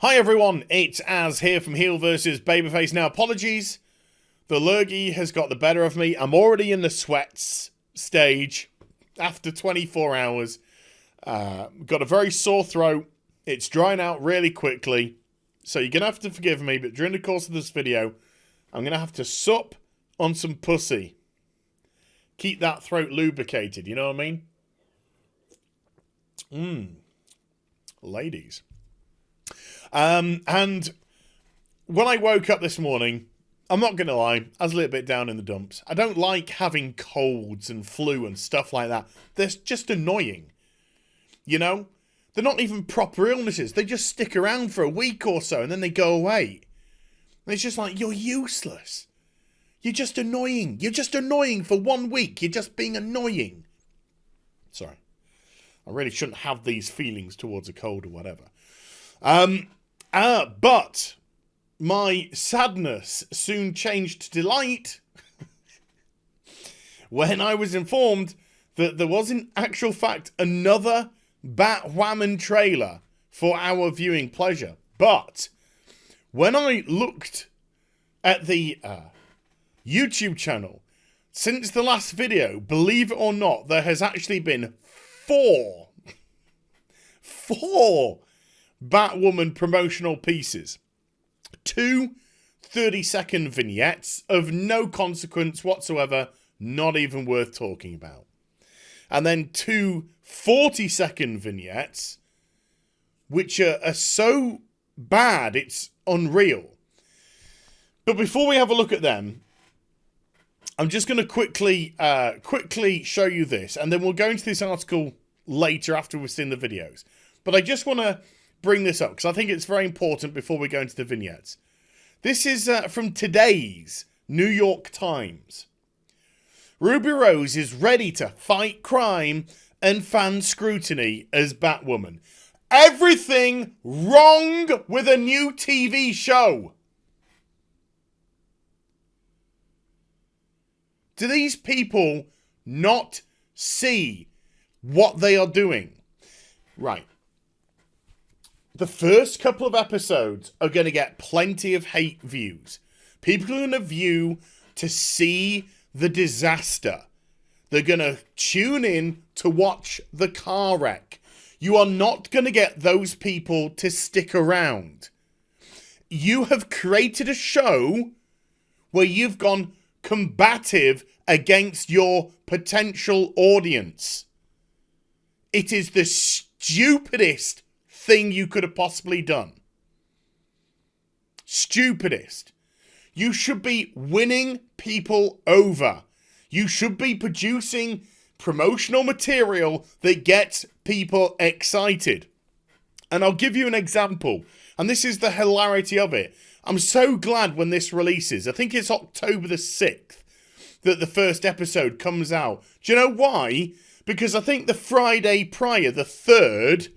Hi everyone, it's Az here from HeelvsBabyface. Now apologies, the lurgy has got the better of me. I'm already in the sweats stage after 24 hours. Got a very sore throat. It's drying out really quickly. So you're going to have to forgive me, but during the course of this video, I'm going to have to sup on some pussy. Keep that throat lubricated, you know what I mean? Ladies. And when I woke up this morning, I'm not going to lie, I was a little bit down in the dumps. I don't like having colds and flu and stuff like that. They're just annoying. You know? They're not even proper illnesses. They just stick around for a week or so and then they go away. And it's just like, you're useless. You're just annoying. You're just annoying for 1 week. You're just being annoying. Sorry. I really shouldn't have these feelings towards a cold or whatever. But my sadness soon changed to delight when I was informed that there was in actual fact another Batwoman trailer for our viewing pleasure. But when I looked at the YouTube channel, since the last video, believe it or not, there has actually been four Batwoman promotional pieces. 2 30-second vignettes of no consequence whatsoever, not even worth talking about. And then 2 40-second vignettes, which are so bad, it's unreal. But before we have a look at them, I'm just going to quickly show you this, and then we'll go into this article later after we've seen the videos. But I just want to bring this up, because I think it's very important before we go into the vignettes. This is from today's New York Times. Ruby Rose is ready to fight crime and fan scrutiny as Batwoman. Everything wrong with a new TV show. Do these people not see what they are doing? Right. The first couple of episodes are going to get plenty of hate views. People are going to view to see the disaster. They're going to tune in to watch the car wreck. You are not going to get those people to stick around. You have created a show where you've gone combative against your potential audience. It is the stupidest thing you could have possibly done. Stupidest. You should be winning people over. You should be producing promotional material that gets people excited. And I'll give you an example. And this is the hilarity of it. I'm so glad when this releases. I think it's October the 6th that the first episode comes out. Do you know why? Because I think the Friday prior, the 3rd,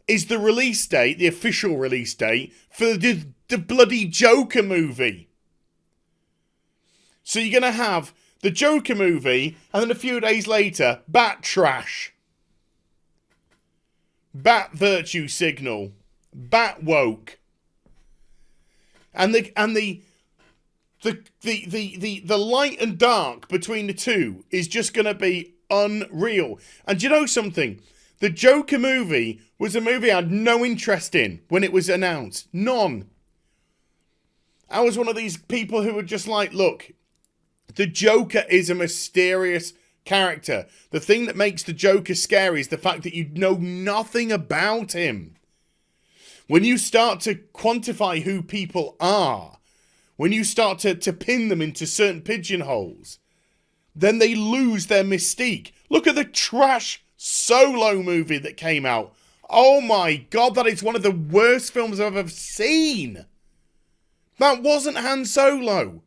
is the release date, the official release date, for the bloody Joker movie. So you're going to have the Joker movie, and then a few days later, Bat Trash, Bat Virtue Signal, Bat Woke. And the light and dark between the two is just going to be unreal. And do you know something? The Joker movie was a movie I had no interest in when it was announced. None. I was one of these people who were just like, look, the Joker is a mysterious character. The thing that makes the Joker scary is the fact that you know nothing about him. When you start to quantify who people are, when you start to pin them into certain pigeonholes, then they lose their mystique. Look at the trash Solo movie that came out. Oh my God, that is one of the worst films I've ever seen. That wasn't Han Solo.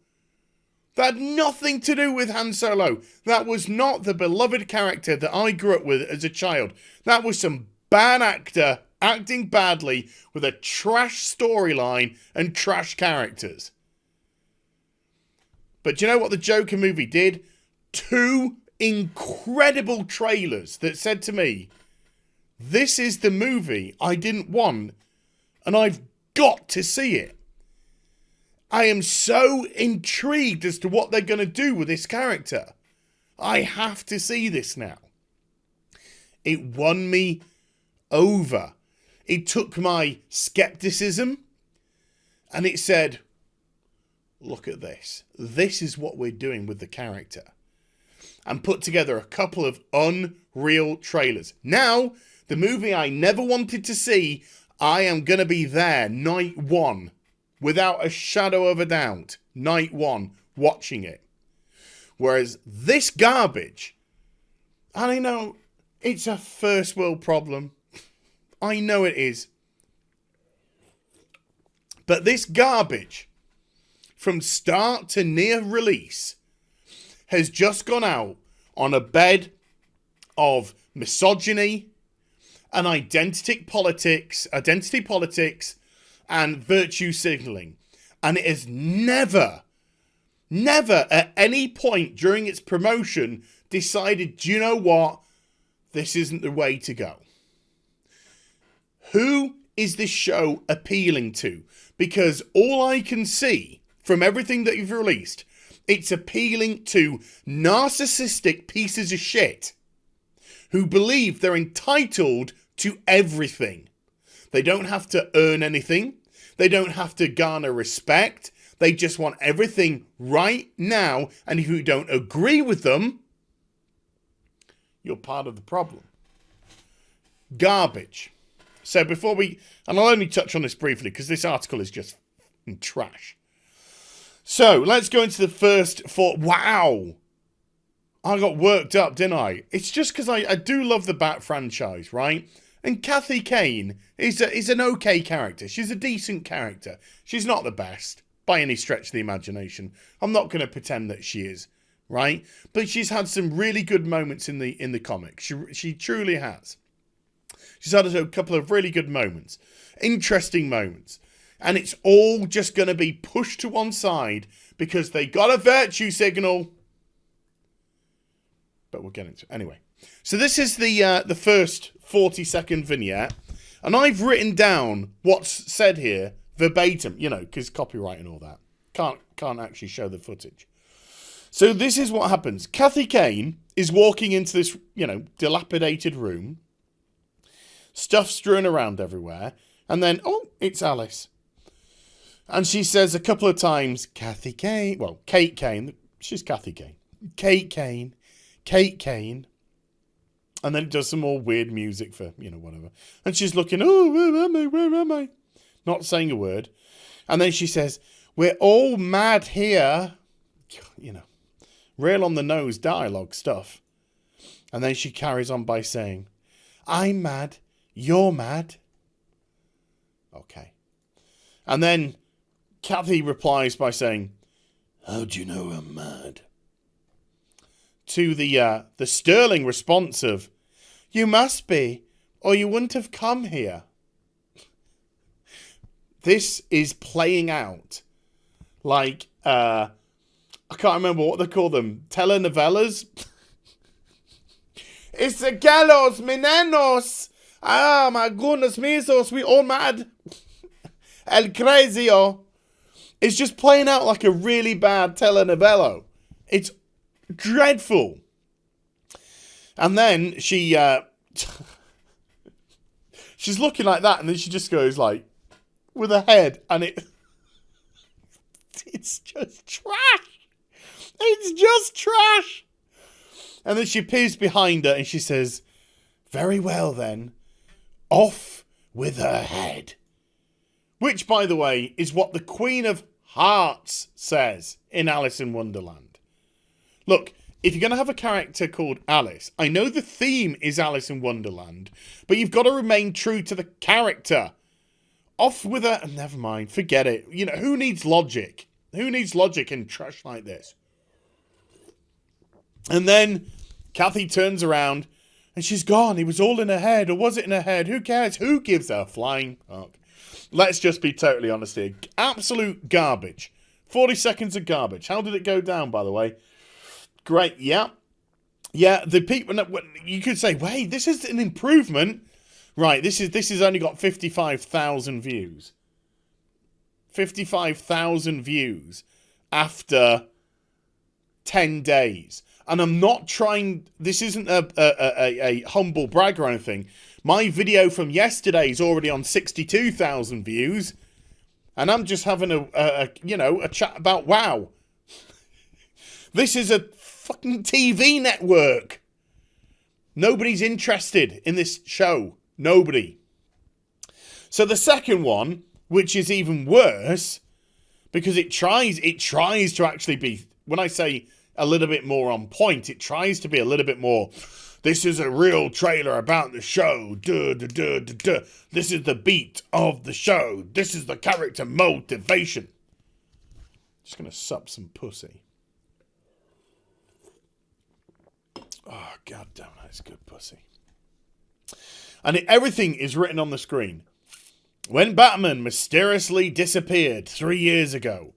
That had nothing to do with Han Solo. That was not the beloved character that I grew up with as a child. That was some bad actor acting badly with a trash storyline and trash characters. But do you know what the Joker movie did? 2 incredible trailers that said to me, this is the movie I didn't want and I've got to see it. I am so intrigued as to what they're going to do with this character. I have to see this now. It won me over. It took my skepticism and it said, look at this. This is what we're doing with the character. And put together a couple of unreal trailers. Now, the movie I never wanted to see, I am going to be there night one. Without a shadow of a doubt. Night one. Watching it. Whereas this garbage, and I know it's a first world problem. I know it is. But this garbage, from start to near release, has just gone out on a bed of misogyny and identity politics and virtue signaling. And it has never at any point during its promotion decided, do you know what? This isn't the way to go. Who is this show appealing to? Because all I can see from everything that you've released, it's appealing to narcissistic pieces of shit who believe they're entitled to everything. They don't have to earn anything. They don't have to garner respect. They just want everything right now. And if you don't agree with them, you're part of the problem. Garbage. So before we... And I'll only touch on this briefly because this article is just trash. So let's go into the first four. Wow. I got worked up, didn't I? It's just because I do love the Bat franchise, right? And Kathy Kane is an okay character. She's a decent character. She's not the best by any stretch of the imagination. I'm not going to pretend that she is, right? But she's had some really good moments in the comics. She truly has. She's had a couple of really good moments. Interesting moments. And it's all just going to be pushed to one side because they got a virtue signal. But we'll get into it. Anyway. So this is the first 40-second vignette. And I've written down what's said here verbatim. You know, because copyright and all that. Can't actually show the footage. So this is what happens. Kathy Kane is walking into this, dilapidated room. Stuff strewn around everywhere. And then, it's Alice. And she says a couple of times, Kathy Kane. Well, Kate Kane. She's Kathy Kane. Kate Kane. Kate Kane. And then it does some more weird music for, whatever. And she's looking, where am I? Not saying a word. And then she says, we're all mad here. Real on the nose dialogue stuff. And then she carries on by saying, I'm mad. You're mad. Okay. And then Kathy replies by saying, how do you know I'm mad? To the sterling response of, you must be, or you wouldn't have come here. This is playing out like, I can't remember what they call them, telenovelas. It's the gallows, menenos. Ah, my goodness, misos, we all mad. El crazio. It's just playing out like a really bad telenovela. It's dreadful. And then she's looking like that, and then she just goes like, with her head, and it's just trash. It's just trash. And then she peers behind her, and she says, very well then, off with her head. Which, by the way, is what the Queen of Hearts says in Alice in Wonderland. Look, if you're going to have a character called Alice, I know the theme is Alice in Wonderland, but you've got to remain true to the character. Off with her... Never mind, forget it. Who needs logic? Who needs logic in trash like this? And then Kathy turns around and she's gone. It was all in her head, or was it in her head? Who cares? Who gives a flying fuck? Let's just be totally honest here. Absolute garbage. 40 seconds of garbage. How did it go down, by the way? Great, yeah. Yeah, the people... You could say, wait, this is an improvement. Right, this is only got 55,000 views. 55,000 views after 10 days. And I'm not trying, this isn't a humble brag or anything. My video from yesterday is already on 62,000 views. And I'm just having a chat about WoW. This is a fucking TV network. Nobody's interested in this show. Nobody. So the second one, which is even worse, because it tries to actually be, when I say a little bit more on point, it tries to be a little bit more, this is a real trailer about the show. Duh, duh, duh, duh, duh. This is the beat of the show. This is the character motivation. Just going to sup some pussy. Oh, god damn, that's good pussy. And everything is written on the screen. When Batman mysteriously disappeared 3 years ago,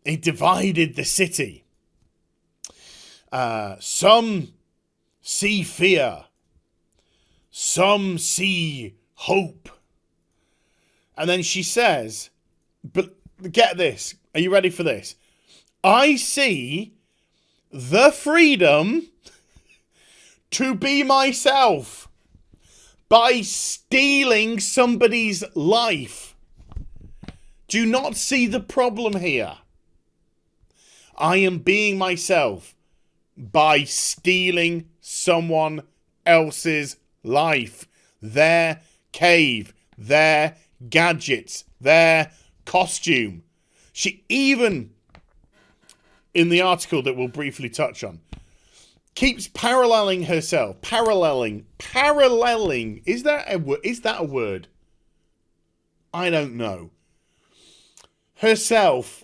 it divided the city. Some see fear. Some see hope. And then she says, but get this. Are you ready for this? I see the freedom to be myself by stealing somebody's life. Do you not see the problem here? I am being myself by stealing someone else's life, their cave, their gadgets, their costume. She even, in the article that we'll briefly touch on, keeps paralleling herself. Paralleling. Is that a word? I don't know. Herself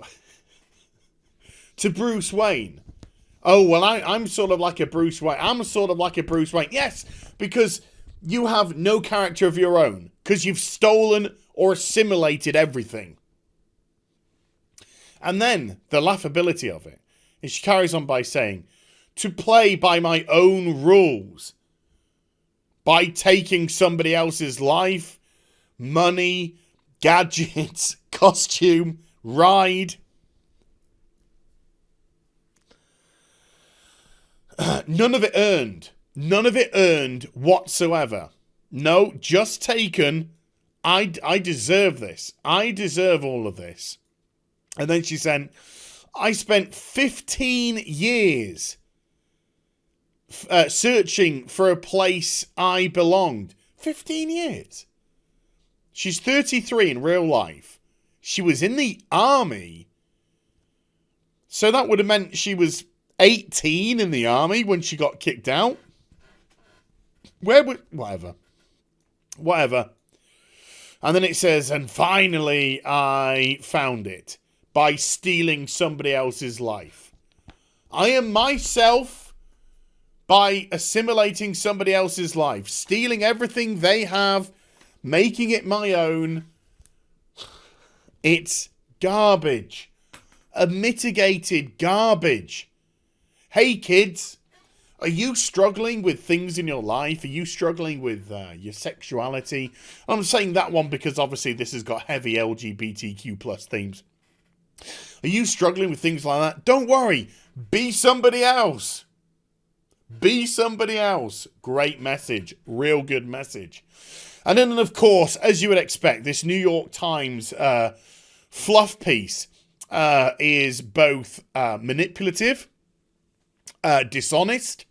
to Bruce Wayne. Oh, well, I'm sort of like a Bruce Wayne. I'm sort of like a Bruce Wayne. Yes, because you have no character of your own. Because you've stolen or assimilated everything. And then, the laughability of it is she carries on by saying, to play by my own rules. By taking somebody else's life, money, gadgets, costume, ride. None of it earned. None of it earned whatsoever. No, just taken. I deserve this. I deserve all of this. And then she said, I spent 15 years searching for a place I belonged. 15 years. She's 33 in real life. She was in the army. So that would have meant she was 18 in the army when she got kicked out. Whatever. And then it says, and finally I found it by stealing somebody else's life. I am myself by assimilating somebody else's life, stealing everything they have, making it my own. It's garbage. A mitigated garbage. Hey kids, are you struggling with things in your life? Are you struggling with your sexuality? I'm saying that one because obviously this has got heavy LGBTQ plus themes. Are you struggling with things like that? Don't worry. Be somebody else. Be somebody else. Great message. Real good message. And then, of course, as you would expect, this New York Times fluff piece is both manipulative, dishonest,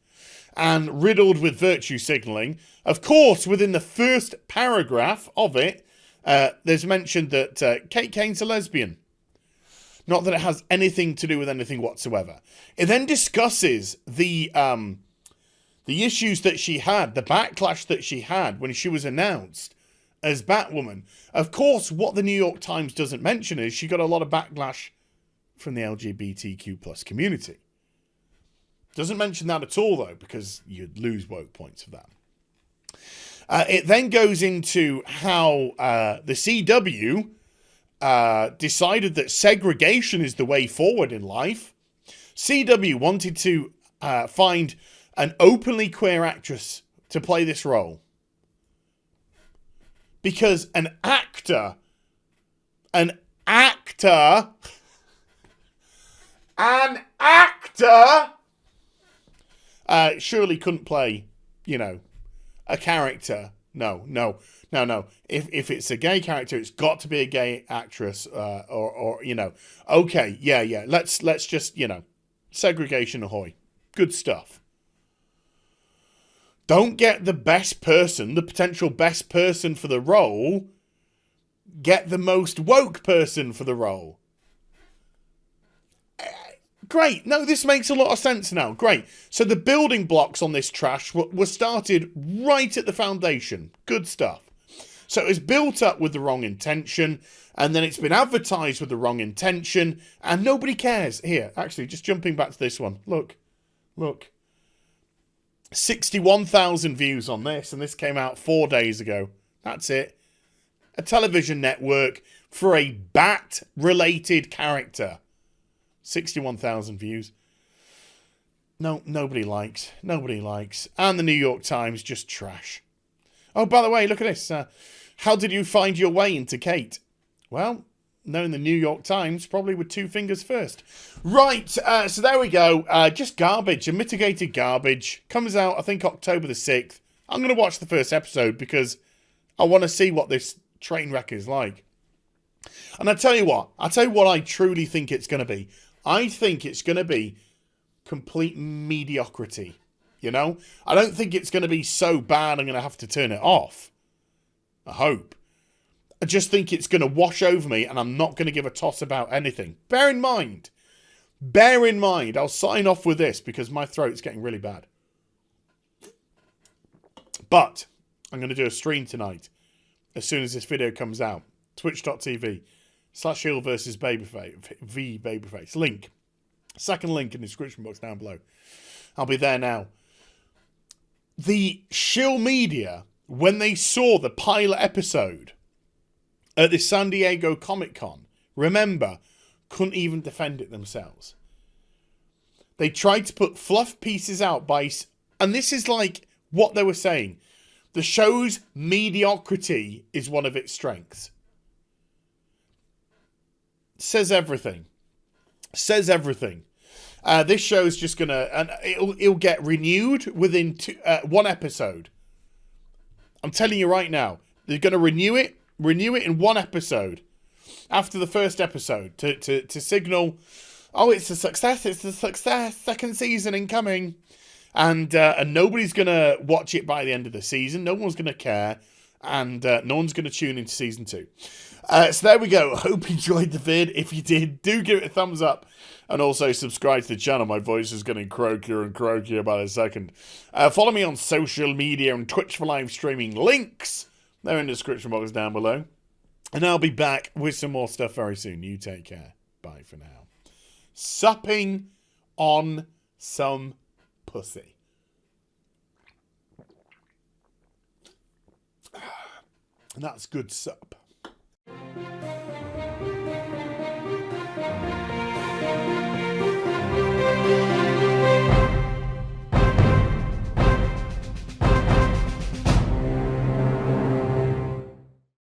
and riddled with virtue signalling. Of course, within the first paragraph of it, there's mentioned that Kate Kane's a lesbian. Not that it has anything to do with anything whatsoever. It then discusses the issues that she had, the backlash that she had when she was announced as Batwoman. Of course, what the New York Times doesn't mention is she got a lot of backlash from the LGBTQ plus community. Doesn't mention that at all, though, because you'd lose woke points for that. It then goes into how the CW decided that segregation is the way forward in life. CW wanted to find an openly queer actress to play this role. because an actor surely couldn't play, a character. No. If it's a gay character, it's got to be a gay actress, or okay, yeah. Let's just, segregation ahoy. Good stuff. Don't get the best person, the potential best person for the role. Get the most woke person for the role. Great. No, this makes a lot of sense now. Great. So the building blocks on this trash were started right at the foundation. Good stuff. So it was built up with the wrong intention, and then it's been advertised with the wrong intention, and nobody cares. Here, actually, just jumping back to this one. Look. 61,000 views on this, and this came out 4 days ago. That's it. A television network for a bat-related character. 61,000 views. No, nobody likes. And the New York Times, just trash. Oh, by the way, look at this. How did you find your way into Kate? Well, knowing the New York Times, probably with 2 fingers first. Right, so there we go. Just garbage, a mitigated garbage. Comes out, I think, October the 6th. I'm going to watch the first episode because I want to see what this train wreck is like. And I tell you what I truly think it's going to be. I think it's going to be complete mediocrity. I don't think it's going to be so bad I'm going to have to turn it off. I hope. I just think it's going to wash over me and I'm not going to give a toss about anything. Bear in mind, I'll sign off with this because my throat's getting really bad. But I'm going to do a stream tonight as soon as this video comes out. Twitch.tv/Heel versus Babyface. Link. Second link in the description box down below. I'll be there now. The shill media, when they saw the pilot episode at the San Diego Comic-Con, remember, couldn't even defend it themselves. They tried to put fluff pieces out and this is like what they were saying. The show's mediocrity is one of its strengths. Says everything. This show's just gonna, and it'll get renewed within 1 episode. I'm telling you right now, they're gonna renew it in 1 episode after the first episode to signal, oh, it's a success, second season incoming, and nobody's gonna watch it by the end of the season. No one's gonna care, and no one's gonna tune into season 2. So there we go. Hope you enjoyed the vid. If you did, do give it a thumbs up. And also subscribe to the channel. My voice is getting croakier and croakier by the second. Follow me on social media and Twitch for live streaming. Links, they're in the description box down below. And I'll be back with some more stuff very soon. You take care. Bye for now. Supping on some pussy. That's good sup.